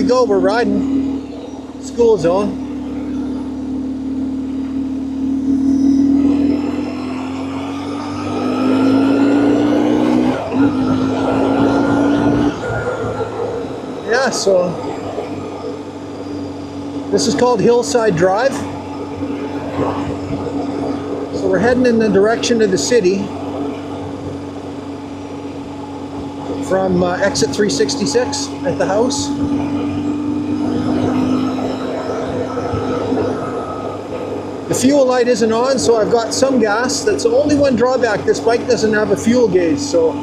we go, we're riding. School zone. Yeah, so this is called Hillside Drive. So we're heading in the direction of the city from exit 366 at the house. The fuel light isn't on, so I've got some gas. That's the only one drawback. This bike doesn't have a fuel gauge, so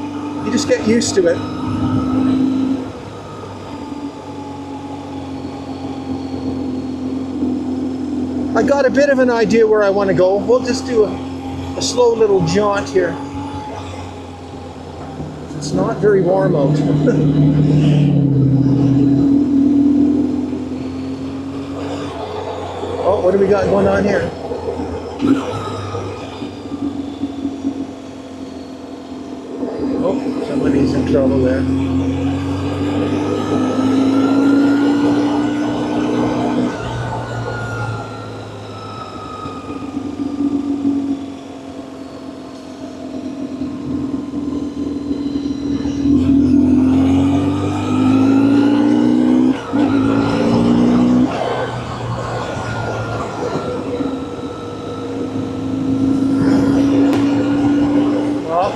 you just get used to it. I got a bit of an idea where I want to go. We'll just do a slow little jaunt here. It's not very warm out. Oh, what do we got going on here? Oh, somebody's in trouble there.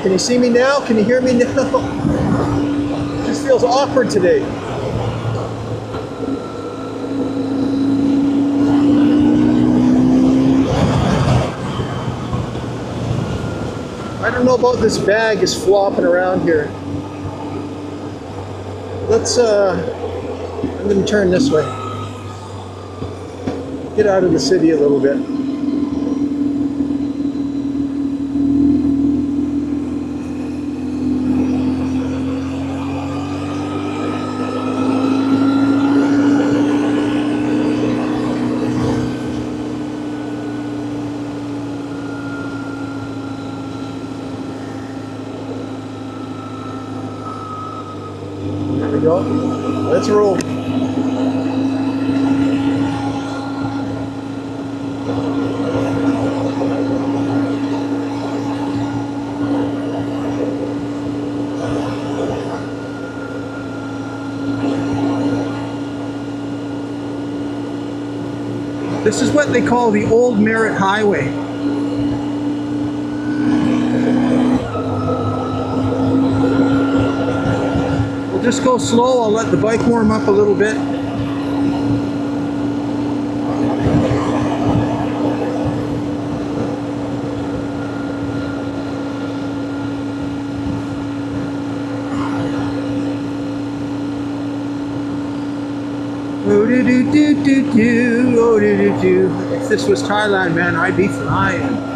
Can you see me now? Can you hear me now? It just feels awkward today. I don't know about this bag is flopping around here. Let's, I'm going to turn this way. Get out of the city a little bit. Go. Let's roll. This is what they call the Old Merritt Highway. Just go slow, I'll let the bike warm up a little bit. Oh, do do do do do, oh, do do do. If this was Thailand, man, I'd be flying.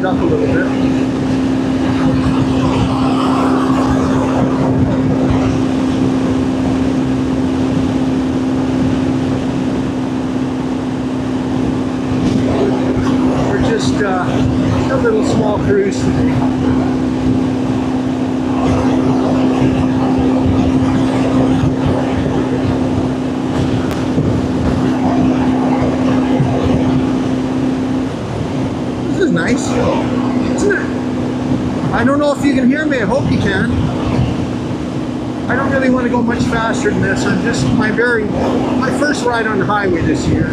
Up a little bit. We're just a little small cruise today. This is nice, isn't it? I don't know if you can hear me. I hope you can. I don't really want to go much faster than this. I'm just my first ride on the highway this year.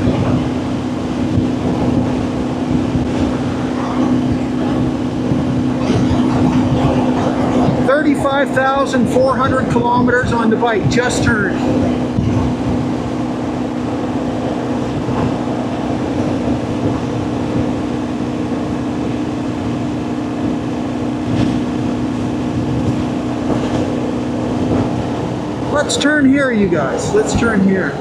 $35,400 kilometers on the bike, just turned. Let's turn here, you guys. Let's turn here.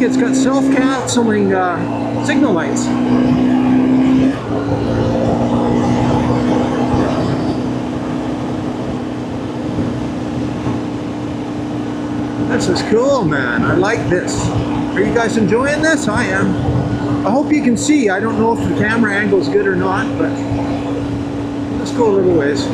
It's got self-canceling signal lights. This is cool, man. I like this. Are you guys enjoying this? I am. I hope you can see. I don't know if the camera angle is good or not, but let's go a little ways.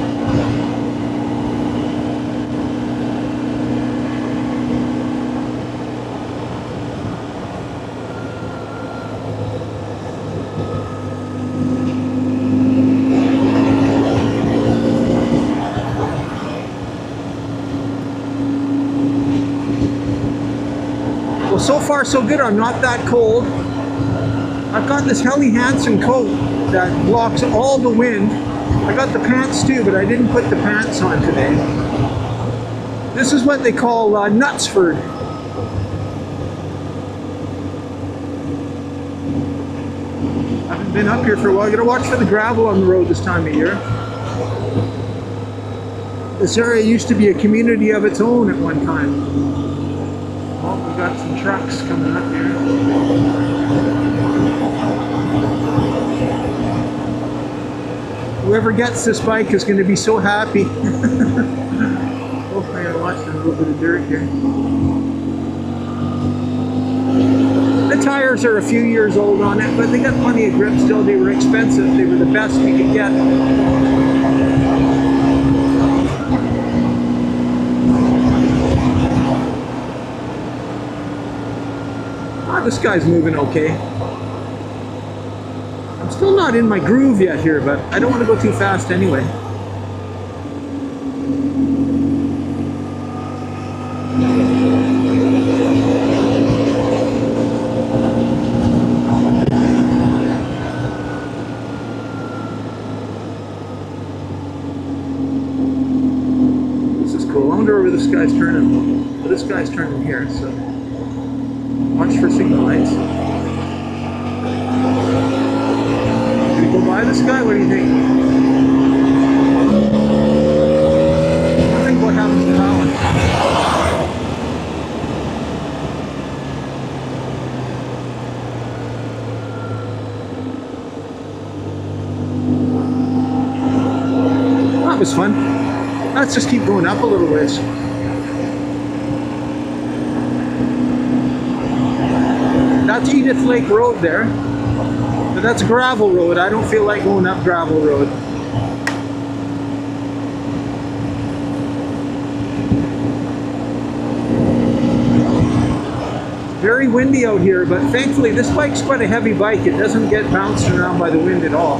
So far so good. I'm not that cold. I've got this Helly Hansen coat that blocks all the wind. I got the pants too, but I didn't put the pants on today. This is what they call Knutsford. I haven't been up here for a while. I gotta watch for the gravel on the road this time of year. This area used to be a community of its own at one time. Oh, we've got some trucks coming up here. Whoever gets this bike is going to be so happy. Oh, I gotta watch a little bit of dirt here. The tires are a few years old on it, but they got plenty of grip still. They were expensive. They were the best we could get. This guy's moving okay. I'm still not in my groove yet here, but I don't want to go too fast anyway. This is cool. I wonder where this guy's turning. But this guy's turning here, so watch for signal lights. Did we go by this guy? What do you think? I think what happens to Holland. That was fun. Let's just keep going up a little ways. That's Edith Lake Road there, but that's gravel road. I don't feel like going up gravel road. Very windy out here, but thankfully this bike's quite a heavy bike. It doesn't get bounced around by the wind at all.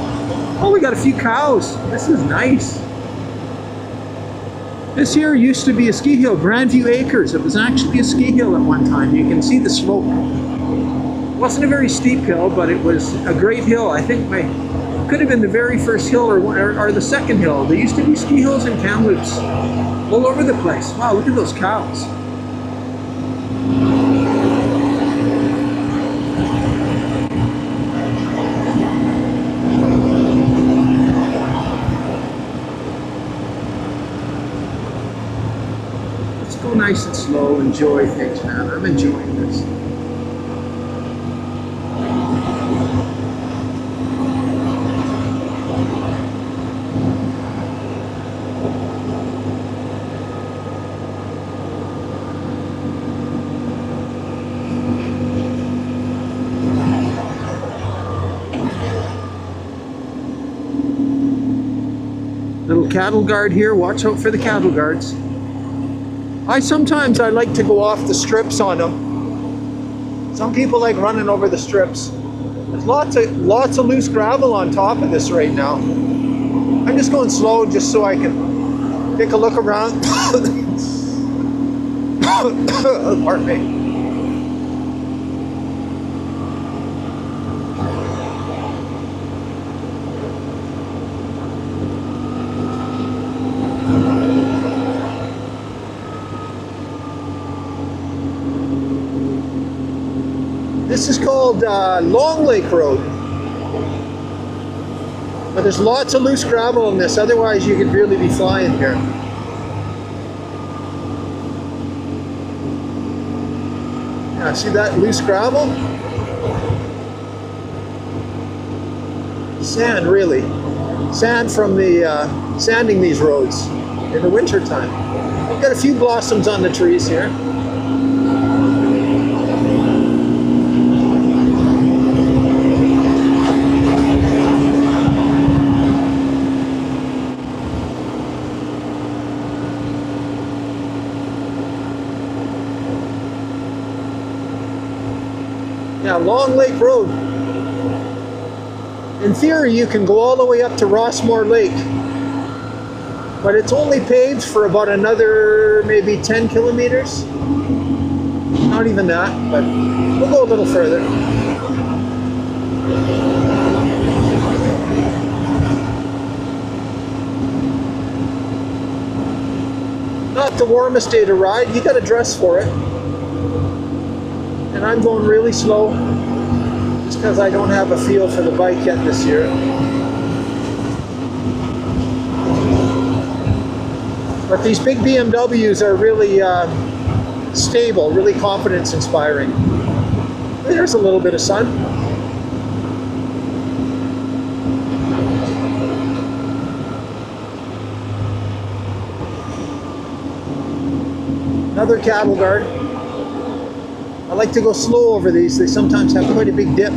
Oh, we got a few cows. This is nice. This here used to be a ski hill, Grandview Acres. It was actually a ski hill at one time. You can see the slope. It wasn't a very steep hill, but it was a great hill. I think could have been the very first hill or the second hill. There used to be ski hills and Kamloops all over the place. Wow, look at those cows. Let's go nice and slow, enjoy things, man. I'm enjoying this. little cattle guard here. Watch out for the cattle guards. Sometimes I like to go off the strips on them. Some people like running over the strips. There's lots of loose gravel on top of this right now. I'm just going slow just so I can take a look around. Pardon me. This is called Long Lake Road. But there's lots of loose gravel in this, otherwise you could really be flying here. Yeah, see that loose gravel? Sand, really. Sand from the sanding these roads in the winter time. We've got a few blossoms on the trees here. Yeah, Long Lake Road. In theory, you can go all the way up to Rossmore Lake, but it's only paved for about another maybe 10 kilometers. Not even that, but we'll go a little further. Not the warmest day to ride. You got to dress for it. And I'm going really slow just because I don't have a feel for the bike yet this year. But these big BMWs are really stable, really confidence inspiring. There's a little bit of sun. Another cattle guard. I like to go slow over these. They sometimes have quite a big dip.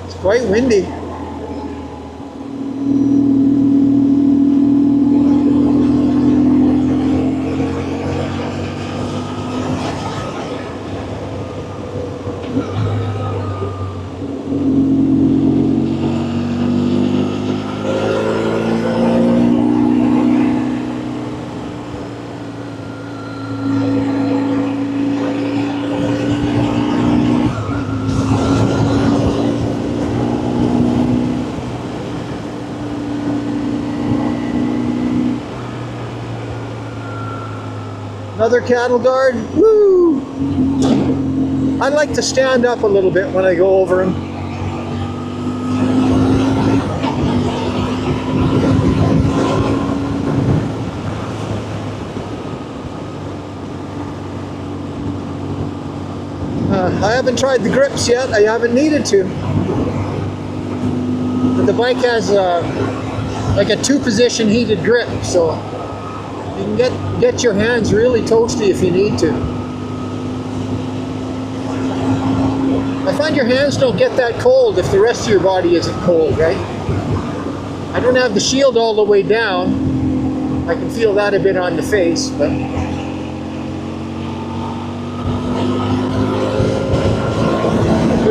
It's quite windy. Another cattle guard. Woo! I like to stand up a little bit when I go over them. I haven't tried the grips yet. I haven't needed to. But the bike has like a 2-position heated grip, so you can get your hands really toasty if you need to. I find your hands don't get that cold if the rest of your body isn't cold, right? I don't have the shield all the way down. I can feel that a bit on the face, but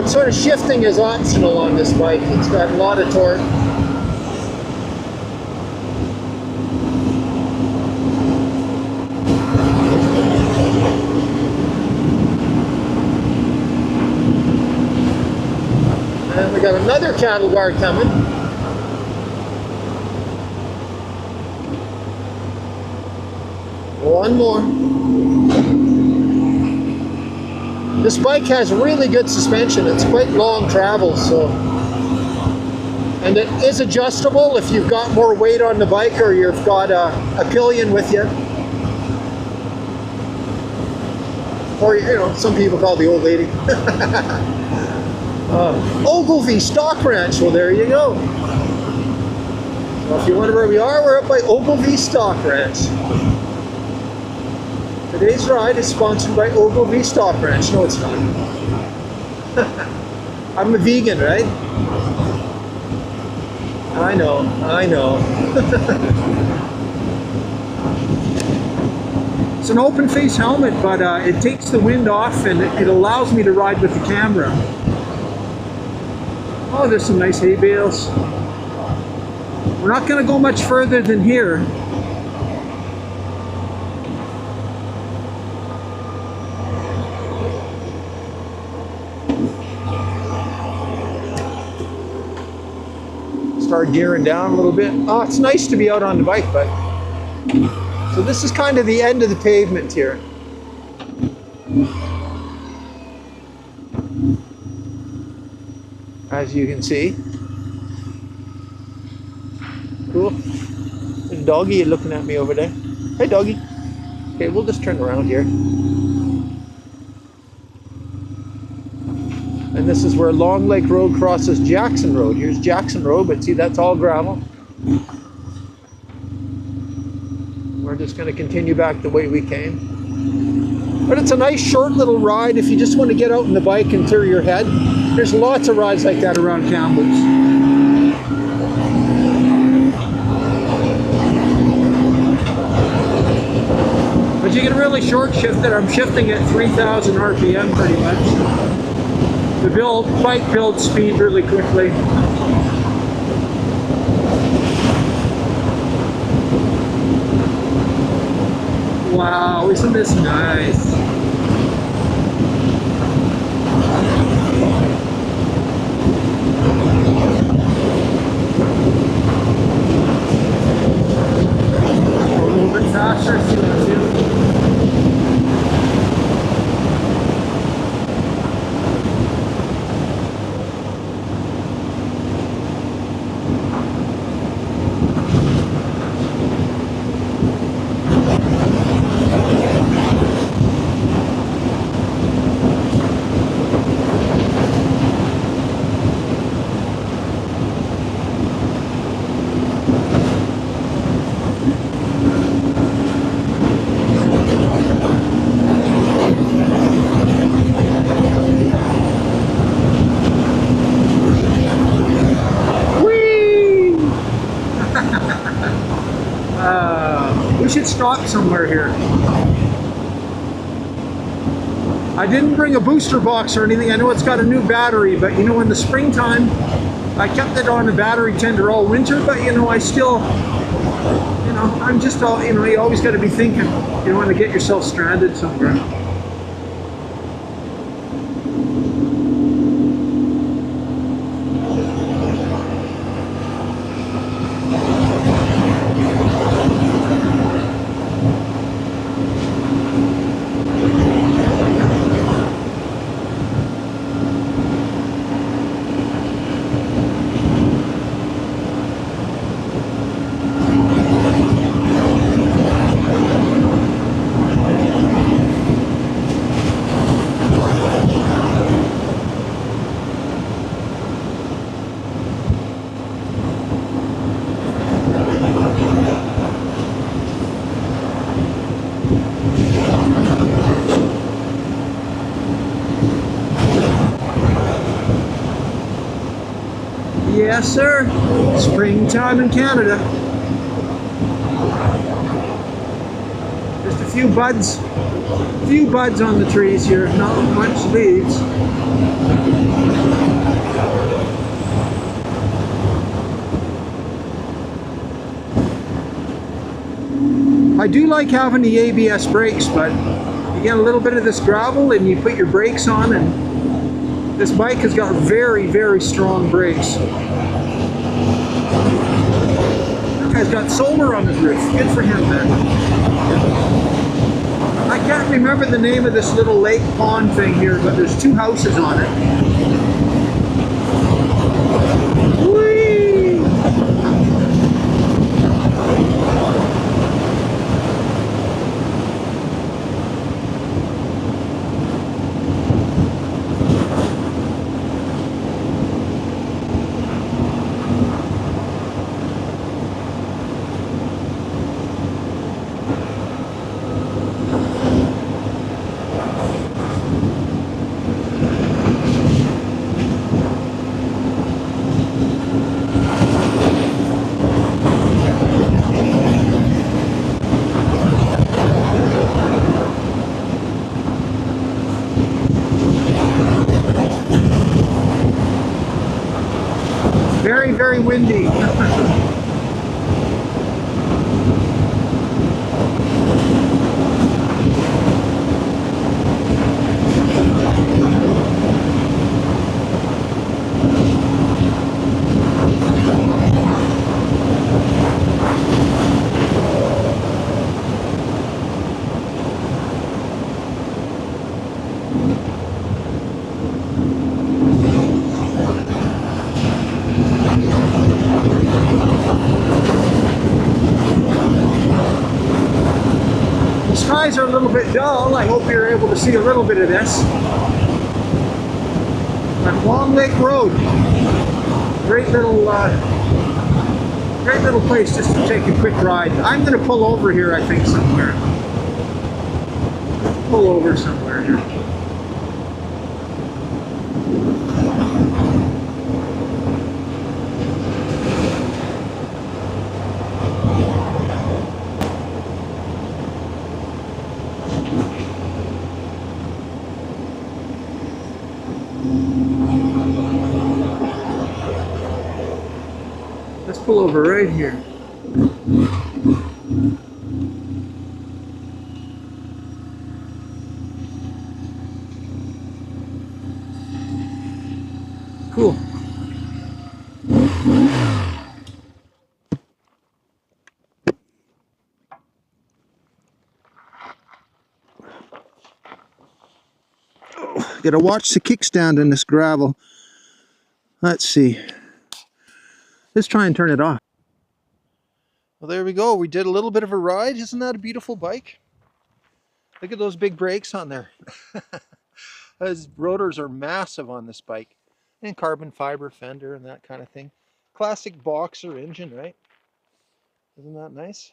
sort of shifting is optional on this bike. It's got a lot of torque. And we got another cattle guard coming. One more. This bike has really good suspension. It's quite long travel, so. And it is adjustable if you've got more weight on the bike or you've got a pillion with you. Or, you know, some people call the old lady. Ogilvy Stock Ranch, well there you go. So if you wonder where we are, we're up by Ogilvy Stock Ranch. Today's ride is sponsored by Ogilvy Stock Ranch. No, it's not. I'm a vegan, right? I know, I know. It's an open face helmet, but it takes the wind off and it allows me to ride with the camera. Oh, there's some nice hay bales. We're not going to go much further than here. Start gearing down a little bit. Oh, it's nice to be out on the bike, but so this is kind of the end of the pavement here. As you can see. Cool. There's a doggy looking at me over there. Hey doggy. Okay, we'll just turn around here. And this is where Long Lake Road crosses Jackson Road. Here's Jackson Road, but see, that's all gravel. We're just going to continue back the way we came. But it's a nice short little ride if you just want to get out on the bike and clear your head. There's lots of rides like that around Kamloops. But you can really short shift it. I'm shifting at 3,000 RPM pretty much. The bike builds speed really quickly. Wow, isn't this nice? A little bit faster, see what I do. We should stop somewhere here. I didn't bring a booster box or anything. I know it's got a new battery, but you know, in the springtime, I kept it on a battery tender all winter, but you know, I still, you know, I'm just all, you know, you always got to be thinking. You don't want to get yourself stranded somewhere. Yes, sir. Springtime in Canada. Just a few buds on the trees here, not much leaves. I do like having the ABS brakes, but you get a little bit of this gravel and you put your brakes on, and this bike has got very, very strong brakes. That guy's got solar on his roof. Good for him, man. I can't remember the name of this little lake pond thing here, but there's 2 houses on it. Whee! Very, very windy. Skies are a little bit dull. I hope you're able to see a little bit of this. At Long Lake Road, great little place just to take a quick ride. I'm going to pull over here, I think, somewhere. Pull over somewhere here. Let's pull over right here. Cool. Gotta watch the kickstand in this gravel. Let's see. Let's try and turn it off. Well, there we go. We did a little bit of a ride. Isn't that a beautiful bike? Look at those big brakes on there. Those rotors are massive on this bike. And carbon fiber fender and that kind of thing. Classic boxer engine, right? Isn't that nice?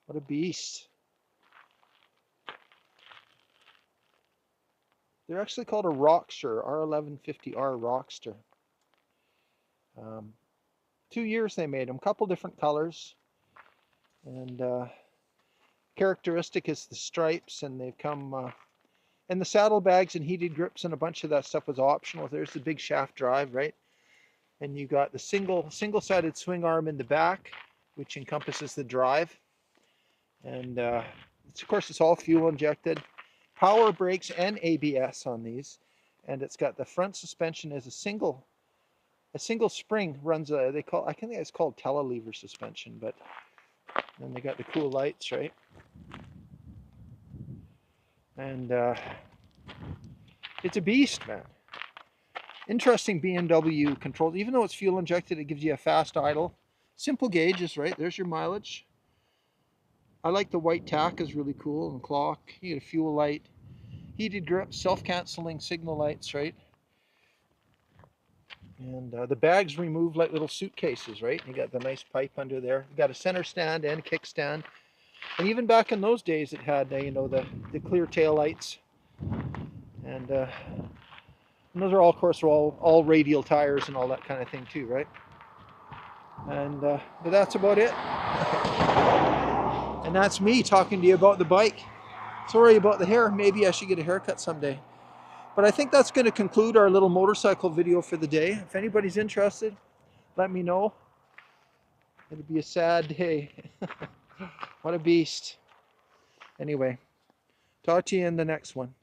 What a beast. They're actually called a Rockster, R1150R Rockster. 2 years they made them, couple different colors. And characteristic is the stripes, and they've come, and the saddlebags and heated grips and a bunch of that stuff was optional. There's the big shaft drive, right? And you got the single-sided swing arm in the back, which encompasses the drive. And of course, it's all fuel injected. Power brakes and ABS on these, and it's got the front suspension as a single spring runs I think it's called telelever suspension, but then they got the cool lights, right? And it's a beast, man. Interesting BMW controls. Even though it's fuel injected, it gives you a fast idle. Simple gauges, right? There's your mileage. I like the white tack, is really cool, and clock. You get a fuel light, heated grips, self-canceling signal lights, right? And the bags remove like little suitcases, right? You got the nice pipe under there. You got a center stand and kickstand. And even back in those days, it had, you know, the clear tail lights. And And those are all, of course, are all radial tires and all that kind of thing too, right? And but that's about it. And that's me talking to you about the bike. Sorry about the hair. Maybe I should get a haircut someday. But I think that's going to conclude our little motorcycle video for the day. If anybody's interested, let me know. It'll be a sad day. What a beast. Anyway, talk to you in the next one.